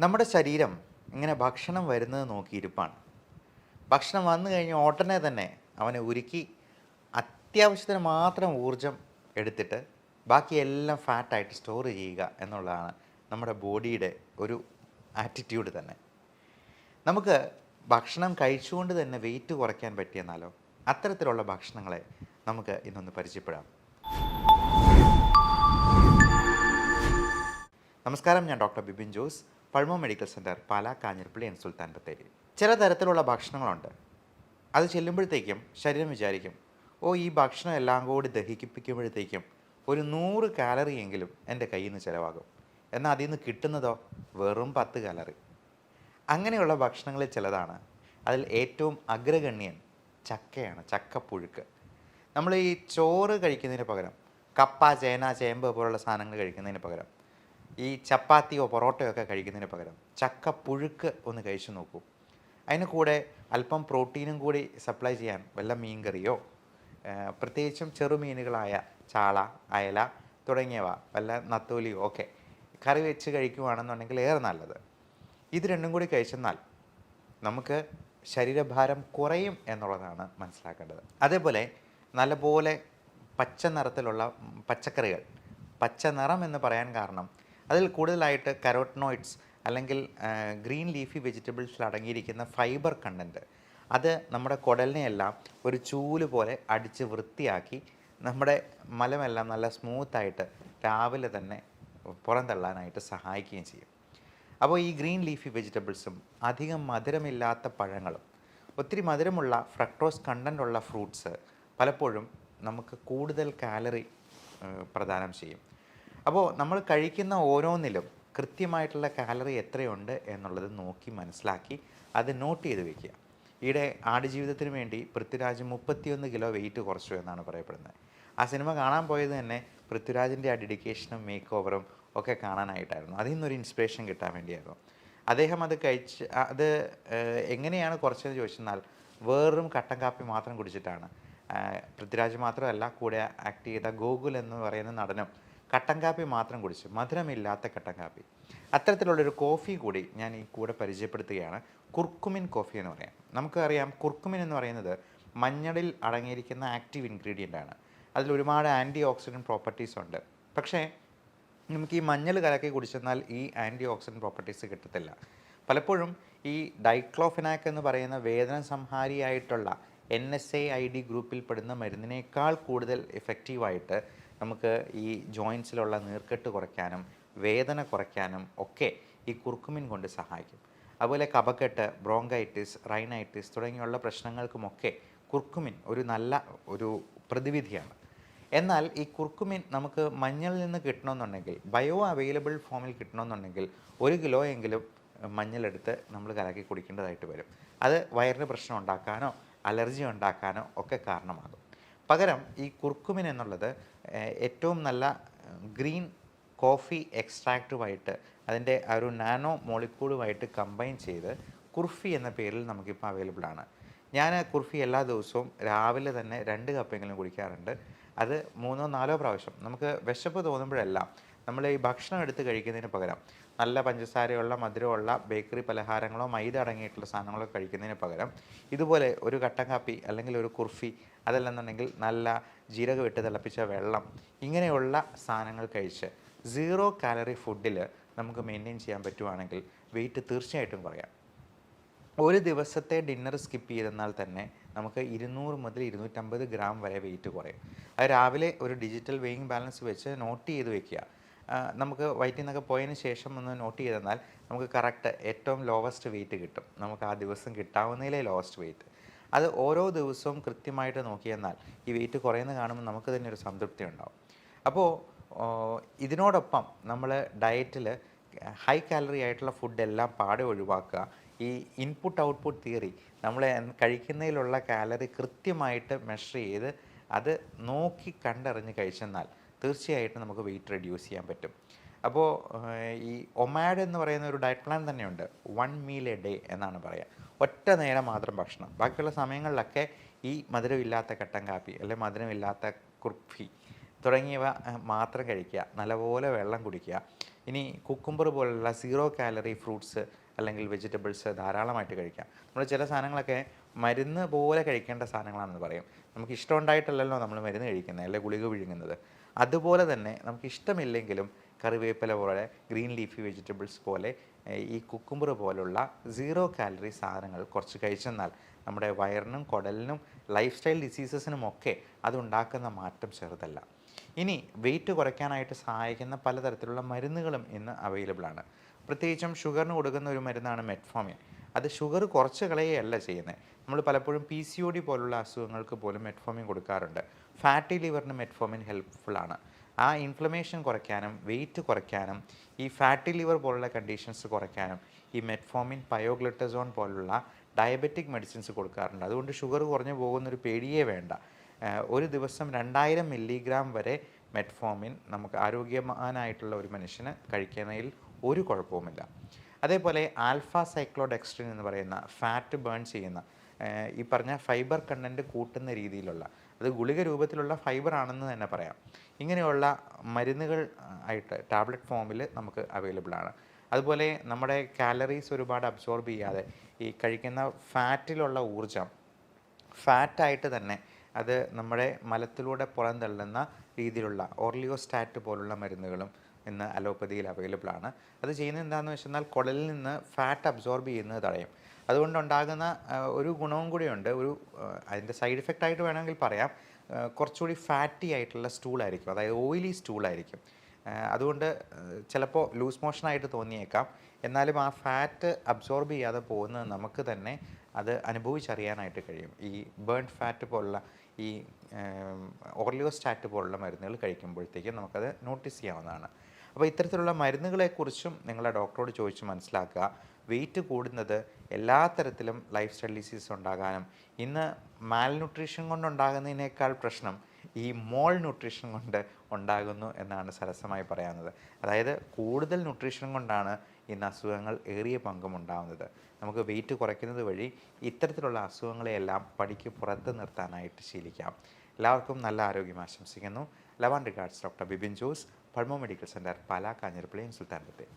നമ്മുടെ ശരീരം ഇങ്ങനെ ഭക്ഷണം വരുന്നത് നോക്കിയിരിപ്പാണ്. ഭക്ഷണം വന്നു കഴിഞ്ഞ് ഉടനെ തന്നെ അവനെ ഉരുക്കി അത്യാവശ്യത്തിന് മാത്രം ഊർജം എടുത്തിട്ട് ബാക്കിയെല്ലാം ഫാറ്റായിട്ട് സ്റ്റോർ ചെയ്യുക എന്നുള്ളതാണ് നമ്മുടെ ബോഡിയുടെ ഒരു ആറ്റിറ്റ്യൂഡ് തന്നെ. നമുക്ക് ഭക്ഷണം കഴിച്ചുകൊണ്ട് തന്നെ വെയിറ്റ് കുറയ്ക്കാൻ പറ്റിയെന്നാലോ? അത്തരത്തിലുള്ള ഭക്ഷണങ്ങളെ നമുക്ക് ഇന്നൊന്ന് പരിചയപ്പെടാം. നമസ്കാരം, ഞാൻ doctor Bibin Jose, Pulmo Medical Centre, Pala, Kanjirappally and Sultan Bathery. ചില തരത്തിലുള്ള ഭക്ഷണങ്ങളുണ്ട്. അത് ചെല്ലുമ്പോഴത്തേക്കും ശരീരം വിചാരിക്കും, ഈ ഭക്ഷണം എല്ലാം കൂടി ദഹിപ്പിക്കുമ്പോഴത്തേക്കും ഒരു 100 കാലറി എങ്കിലും എൻ്റെ കയ്യിൽ നിന്ന് ചിലവാകും. എന്നാൽ അതിൽ നിന്ന് കിട്ടുന്നതോ വെറും 10 കാലറി. അങ്ങനെയുള്ള ഭക്ഷണങ്ങളിൽ ചിലതാണ്. അതിൽ ഏറ്റവും അഗ്രഗണ്യൻ ചക്കയാണ്, ചക്കപ്പുഴുക്ക്. നമ്മൾ ഈ ചോറ് കഴിക്കുന്നതിന് പകരം കപ്പ, ചേന, ചേമ്പ് പോലുള്ള സാധനങ്ങൾ കഴിക്കുന്നതിന് പകരം ഈ ചപ്പാത്തിയോ പൊറോട്ടയോ ഒക്കെ കഴിക്കുന്നതിന് പകരം ചക്കപ്പുഴുക്ക് ഒന്ന് കഴിച്ചു നോക്കൂ. അതിന് കൂടെ അല്പം പ്രോട്ടീനും കൂടി സപ്ലൈ ചെയ്യാൻ വല്ല മീൻകറിയോ, പ്രത്യേകിച്ചും ചെറുമീനുകളായ ചാള, അയല തുടങ്ങിയവ, വല്ല നത്തോലിയോ ഒക്കെ കറി വെച്ച് കഴിക്കുകയാണെന്നുണ്ടെങ്കിൽ ഏറെ നല്ലത്. ഇത് രണ്ടും കൂടി കഴിച്ചെന്നാൽ നമുക്ക് ശരീരഭാരം കുറയും എന്നുള്ളതാണ് മനസ്സിലാക്കേണ്ടത്. അതേപോലെ നല്ലപോലെ പച്ച നിറത്തിലുള്ള പച്ചക്കറികൾ, പച്ച നിറം എന്ന് പറയാൻ കാരണം അതിൽ കൂടുതലായിട്ട് കരോട്ടനോയിഡ്സ് അല്ലെങ്കിൽ ഗ്രീൻ ലീഫി വെജിറ്റബിൾസിൽ അടങ്ങിയിരിക്കുന്ന ഫൈബർ കണ്ടൻറ്റ് അത് നമ്മുടെ കുടലിനെയെല്ലാം ഒരു ചൂല് പോലെ അടിച്ച് വൃത്തിയാക്കി നമ്മുടെ മലമെല്ലാം നല്ല സ്മൂത്തായിട്ട് രാവിലെ തന്നെ പുറന്തള്ളാനായിട്ട് സഹായിക്കുകയും ചെയ്യും. അപ്പോൾ ഈ ഗ്രീൻ ലീഫി വെജിറ്റബിൾസും അധികം മധുരമില്ലാത്ത പഴങ്ങളും ഒത്തിരി മധുരമുള്ള ഫ്രക്ടോസ് കണ്ടൻ്റുള്ള ഫ്രൂട്ട്സ് പലപ്പോഴും നമുക്ക് കൂടുതൽ കാലറി പ്രദാനം ചെയ്യും. അപ്പോൾ നമ്മൾ കഴിക്കുന്ന ഓരോന്നിലും കൃത്യമായിട്ടുള്ള കാലറി എത്രയുണ്ട് എന്നുള്ളത് നോക്കി മനസ്സിലാക്കി അത് നോട്ട് ചെയ്ത് വയ്ക്കുക. ഈയിടെ ആടുജീവിതത്തിന് വേണ്ടി പൃഥ്വിരാജ് 31 കിലോ വെയിറ്റ് കുറച്ചു എന്നാണ് പറയപ്പെടുന്നത്. ആ സിനിമ കാണാൻ പോയത് തന്നെ പൃഥ്വിരാജിൻ്റെ ആ ഡെഡിക്കേഷനും മേക്ക് ഓവറും ഒക്കെ കാണാനായിട്ടായിരുന്നു. അതിൽ നിന്നൊരു ഇൻസ്പിറേഷൻ കിട്ടാൻ വേണ്ടിയായിരുന്നു. അദ്ദേഹം അത് എങ്ങനെയാണ് കുറച്ചതെന്ന് ചോദിച്ചെന്നാൽ വെറും കട്ടൻ കാപ്പി മാത്രം കുടിച്ചിട്ടാണ്. പൃഥ്വിരാജ് മാത്രമല്ല, കൂടെ ആക്ട് ചെയ്ത ഗോകുൽ എന്ന് പറയുന്ന നടനും കട്ടൻ കാപ്പി മാത്രം കുടിച്ചു, മധുരമില്ലാത്ത കട്ടൻ കാപ്പി. അത്തരത്തിലുള്ളൊരു കോഫി കൂടി ഞാൻ ഈ കൂടെ പരിചയപ്പെടുത്തുകയാണ്. കുർക്കുമിൻ കോഫി എന്ന് പറയാം. നമുക്കറിയാം, കുർക്കുമിൻ എന്ന് പറയുന്നത് മഞ്ഞളിൽ അടങ്ങിയിരിക്കുന്ന ആക്റ്റീവ് ഇൻഗ്രീഡിയൻ്റ് ആണ്. അതിൽ ഒരുപാട് ആൻറ്റി ഓക്സിഡൻറ്റ് പ്രോപ്പർട്ടീസ് ഉണ്ട്. പക്ഷേ നമുക്ക് ഈ മഞ്ഞൾ കലക്കി കുടിച്ചെന്നാൽ ഈ ആൻറ്റി ഓക്സിഡൻറ്റ് പ്രോപ്പർട്ടീസ് കിട്ടത്തില്ല. പലപ്പോഴും ഈ ഡൈക്ലോഫെനാക്ക് എന്ന് പറയുന്ന വേദന സംഹാരിയായിട്ടുള്ള NSAID ഗ്രൂപ്പിൽ പെടുന്ന മരുന്നിനേക്കാൾ കൂടുതൽ എഫക്റ്റീവായിട്ട് നമുക്ക് ഈ ജോയിൻസിലുള്ള നീർക്കെട്ട് കുറയ്ക്കാനും വേദന കുറയ്ക്കാനും ഒക്കെ ഈ കുർക്കുമിൻ കൊണ്ട് സഹായിക്കും. അതുപോലെ കഫക്കെട്ട്, ബ്രോങ്കൈറ്റിസ്, റൈനൈറ്റിസ് തുടങ്ങിയുള്ള പ്രശ്നങ്ങൾക്കുമൊക്കെ കുർക്കുമിൻ ഒരു നല്ല പ്രതിവിധിയാണ്. എന്നാൽ ഈ കുർക്കുമിൻ നമുക്ക് മഞ്ഞളിൽ നിന്ന് കിട്ടണമെന്നുണ്ടെങ്കിൽ, ബയോ അവൈലബിൾ ഫോമിൽ കിട്ടണമെന്നുണ്ടെങ്കിൽ 1 കിലോ എങ്കിലും മഞ്ഞളെടുത്ത് നമ്മൾ കലക്കി കുടിക്കേണ്ടതായിട്ട് വരും. അത് വയറിന് പ്രശ്നം ഉണ്ടാക്കാനോ അലർജി ഉണ്ടാക്കാനോ ഒക്കെ കാരണമാകും. പകരം ഈ കുർക്കുമിൻ എന്നുള്ളത് ഏറ്റവും നല്ല ഗ്രീൻ കോഫി എക്സ്ട്രാക്റ്റുമായിട്ട് അതിൻ്റെ ആ ഒരു നാനോ മോളിക്യൂളുമായിട്ട് കമ്പൈൻ ചെയ്ത് കുർഫി എന്ന പേരിൽ നമുക്കിപ്പോൾ അവൈലബിൾ ആണ്. ഞാൻ കുർഫി എല്ലാ ദിവസവും രാവിലെ തന്നെ 2 കപ്പെങ്കിലും കുടിക്കാറുണ്ട്. അത് 3-4 പ്രാവശ്യം. നമുക്ക് വിശപ്പ് തോന്നുമ്പോഴെല്ലാം നമ്മൾ ഈ ഭക്ഷണം എടുത്ത് കഴിക്കുന്നതിന് പകരം നല്ല പഞ്ചസാരയുള്ള, മധുരമുള്ള ബേക്കറി പലഹാരങ്ങളോ മൈദ അടങ്ങിയിട്ടുള്ള സാധനങ്ങളോ കഴിക്കുന്നതിന് പകരം ഇതുപോലെ ഒരു കട്ടൻ കാപ്പി അല്ലെങ്കിൽ ഒരു കുർഫി, അതല്ലെന്നുണ്ടെങ്കിൽ നല്ല ജീരകം ഇട്ട് തിളപ്പിച്ച വെള്ളം, ഇങ്ങനെയുള്ള സാധനങ്ങൾ കഴിച്ച് 0 കാലറി ഫുഡിൽ നമുക്ക് മെയിൻറ്റെയിൻ ചെയ്യാൻ പറ്റുവാണെങ്കിൽ വെയിറ്റ് തീർച്ചയായിട്ടും കുറയാം. ഒരു ദിവസത്തെ ഡിന്നർ സ്കിപ്പ് ചെയ്തെന്നാൽ തന്നെ നമുക്ക് 200 മുതൽ 250 ഗ്രാം വരെ വെയിറ്റ് കുറയും. അത് രാവിലെ ഒരു ഡിജിറ്റൽ വെയിങ് ബാലൻസ് വെച്ച് നോട്ട് ചെയ്ത് വെക്കുക. നമുക്ക് വയറ്റിൽ നിന്നൊക്കെ പോയതിന് ശേഷം ഒന്ന് നോട്ട് ചെയ്തെന്നാൽ നമുക്ക് കറക്റ്റ് ഏറ്റവും ലോവസ്റ്റ് വെയിറ്റ് കിട്ടും. നമുക്ക് ആ ദിവസം കിട്ടാവുന്നതിലെ ലോവസ്റ്റ് വെയിറ്റ്. അത് ഓരോ ദിവസവും കൃത്യമായിട്ട് നോക്കിയെന്നാൽ ഈ വെയിറ്റ് കുറയുന്നത് കാണുമ്പോൾ നമുക്ക് തന്നെ ഒരു സംതൃപ്തി ഉണ്ടാവും. അപ്പോൾ ഇതിനോടൊപ്പം നമ്മൾ ഡയറ്റിൽ ഹൈ കാലറി ആയിട്ടുള്ള ഫുഡെല്ലാം പാടെ ഒഴിവാക്കുക. ഈ ഇൻപുട്ട് ഔട്ട്പുട്ട് തിയറി, നമ്മൾ കഴിക്കുന്നതിലുള്ള കാലറി കൃത്യമായിട്ട് മെഷർ ചെയ്ത് അത് നോക്കി കണ്ടറിഞ്ഞ് കഴിച്ചെന്നാൽ തീർച്ചയായിട്ടും നമുക്ക് വെയിറ്റ് റെഡ്യൂസ് ചെയ്യാൻ പറ്റും. അപ്പോൾ ഈ ഒമാഡ് എന്ന് പറയുന്ന ഒരു ഡയറ്റ് പ്ലാൻ തന്നെയുണ്ട്. 1 മീൽ എ ഡേ എന്നാണ് പറയുക. ഒറ്റ നേരം മാത്രം ഭക്ഷണം. ബാക്കിയുള്ള സമയങ്ങളിലൊക്കെ ഈ മധുരമില്ലാത്ത കട്ടൻ കാപ്പി അല്ലെങ്കിൽ മധുരമില്ലാത്ത കുർഫി തുടങ്ങിയവ മാത്രം കഴിക്കുക. നല്ലപോലെ വെള്ളം കുടിക്കുക. ഇനി കുക്കുംബർ പോലുള്ള 0 കാലറി ഫ്രൂട്ട്സ് അല്ലെങ്കിൽ വെജിറ്റബിൾസ് ധാരാളമായിട്ട് കഴിക്കാം. നമ്മൾ ചില സാധനങ്ങളൊക്കെ മരുന്ന് പോലെ കഴിക്കേണ്ട സാധനങ്ങളാണെന്ന് പറയും. നമുക്ക് ഇഷ്ടമുണ്ടായിട്ടല്ലല്ലോ നമ്മൾ മരുന്ന് കഴിക്കുന്നത്, അല്ലെങ്കിൽ ഗുളിക വിഴുങ്ങുന്നത്. അതുപോലെ തന്നെ നമുക്ക് ഇഷ്ടമില്ലെങ്കിലും കറിവേപ്പില പോലെ, ഗ്രീൻ ലീഫി വെജിറ്റബിൾസ് പോലെ, ഈ കുക്കുംബർ പോലുള്ള 0 കാലറി സാധനങ്ങൾ കുറച്ച് കഴിച്ചെന്നാൽ നമ്മുടെ വയറിനും കുടലിനും ലൈഫ് സ്റ്റൈൽ ഡിസീസസിനുമൊക്കെ അതുണ്ടാക്കുന്ന മാറ്റം ചെറുതല്ല. ഇനി വെയിറ്റ് കുറയ്ക്കാനായിട്ട് സഹായിക്കുന്ന പലതരത്തിലുള്ള മരുന്നുകളും ഇന്ന് അവൈലബിൾ ആണ്. പ്രത്യേകിച്ചും ഷുഗറിന് കൊടുക്കുന്ന ഒരു മരുന്നാണ് മെറ്റ്ഫോമിൻ. അത് ഷുഗർ കുറച്ച് കളയുകയല്ല ചെയ്യുന്നത്. നമ്മൾ പലപ്പോഴും PCOD പോലുള്ള അസുഖങ്ങൾക്ക് പോലും മെറ്റ്ഫോമിൻ കൊടുക്കാറുണ്ട്. ഫാറ്റി ലിവറിന് മെറ്റ്ഫോമിൻ ഹെൽപ്ഫുൾ ആണ്. ആ ഇൻഫ്ലമേഷൻ കുറയ്ക്കാനും വെയിറ്റ് കുറയ്ക്കാനും ഈ ഫാറ്റി ലിവർ പോലുള്ള കണ്ടീഷൻസ് കുറയ്ക്കാനും ഈ മെറ്റ്ഫോമിൻ, പയോഗ്ലിറ്റസോൺ പോലുള്ള ഡയബറ്റിക് മെഡിസിൻസ് കൊടുക്കാറുണ്ട്. അതുകൊണ്ട് ഷുഗർ കുറഞ്ഞു പോകുന്നൊരു പേടിയേ വേണ്ട. ഒരു ദിവസം 2000 മില്ലിഗ്രാം വരെ മെറ്റ്ഫോമിൻ നമുക്ക് ആരോഗ്യവാനായിട്ടുള്ള ഒരു മനുഷ്യന് കഴിക്കുന്നതിൽ ഒരു കുഴപ്പവുമില്ല. അതേപോലെ ആൽഫ സൈക്ലോഡെക്സ്ട്രിൻ എന്ന് പറയുന്ന ഫാറ്റ് ബേൺ ചെയ്യുന്ന ഈ പറഞ്ഞ ഫൈബർ കണ്ടൻറ്റ് കൂട്ടുന്ന രീതിയിലുള്ള, അത് ഗുളിക രൂപത്തിലുള്ള ഫൈബർ ആണെന്ന് തന്നെ പറയാം, ഇങ്ങനെയുള്ള മരുന്നുകൾ ആയിട്ട് ടാബ്ലറ്റ് ഫോമിൽ നമുക്ക് അവൈലബിൾ ആണ്. അതുപോലെ നമ്മുടെ കാലറീസ് ഒരുപാട് അബ്സോർബ് ചെയ്യാതെ ഈ കഴിക്കുന്ന ഫാറ്റിലുള്ള ഊർജം ഫാറ്റായിട്ട് തന്നെ അത് നമ്മുടെ മലത്തിലൂടെ പുറന്തള്ളുന്ന രീതിയിലുള്ള ഓർലിയോസ്റ്റാറ്റ് പോലുള്ള മരുന്നുകളും ഇന്ന് അലോപ്പതിയിൽ അവൈലബിൾ ആണ്. അത് ചെയ്യുന്നത് എന്താണെന്ന് വെച്ചെന്നാൽ കുടലിൽ നിന്ന് ഫാറ്റ് അബ്സോർബ് ചെയ്യുന്നത് തടയും. അതുകൊണ്ടുണ്ടാകുന്ന ഒരു ഗുണവും കൂടിയുണ്ട്. അതിൻ്റെ സൈഡ് ഇഫക്റ്റ് ആയിട്ട് വേണമെങ്കിൽ പറയാം, കുറച്ചുകൂടി ഫാറ്റി ആയിട്ടുള്ള സ്റ്റൂളായിരിക്കും, അതായത് ഓയിലി സ്റ്റൂളായിരിക്കും. അതുകൊണ്ട് ചിലപ്പോൾ ലൂസ് മോഷനായിട്ട് തോന്നിയേക്കാം. എന്നാലും ആ ഫാറ്റ് അബ്സോർബ് ചെയ്യാതെ പോകുന്നത് നമുക്ക് തന്നെ അത് അനുഭവിച്ചറിയാനായിട്ട് കഴിയും. ഈ ബേൺ ഫാറ്റ് പോലുള്ള ഈ ഓർലിയോസ്റ്റാറ്റ് പോലുള്ള മരുന്നുകൾ കഴിക്കുമ്പോഴത്തേക്കും നമുക്കത് നോട്ടീസ് ചെയ്യാവുന്നതാണ്. അപ്പോൾ ഇത്തരത്തിലുള്ള മരുന്നുകളെക്കുറിച്ചും നിങ്ങളുടെ ഡോക്ടറോട് ചോദിച്ച് മനസ്സിലാക്കുക. വെയിറ്റ് കൂടുന്നത് എല്ലാ തരത്തിലും ലൈഫ് സ്റ്റൈൽ ഡിസീസ് ഉണ്ടാകാനും, ഇന്ന് മാൽ ന്യൂട്രീഷൻ കൊണ്ടുണ്ടാകുന്നതിനേക്കാൾ പ്രശ്നം ഈ മോൾ ന്യൂട്രീഷൻ കൊണ്ട് ഉണ്ടാകുന്നു എന്നാണ് സരസമായി പറയാവുന്നത്. അതായത് കൂടുതൽ ന്യൂട്രീഷൻ കൊണ്ടാണ് ഇന്ന് അസുഖങ്ങൾ ഏറിയ പങ്കും ഉണ്ടാകുന്നത്. നമുക്ക് വെയിറ്റ് കുറയ്ക്കുന്നത് വഴി ഇത്തരത്തിലുള്ള അസുഖങ്ങളെയെല്ലാം പടിക്ക് പുറത്ത് നിർത്താനായിട്ട് ശീലിക്കാം. എല്ലാവർക്കും നല്ല ആരോഗ്യം ആശംസിക്കുന്നു. Love and regards, doctor Bibin Jose, Pulmo Medical Centre, Pala, Kanjirappally, Sultan Bathery.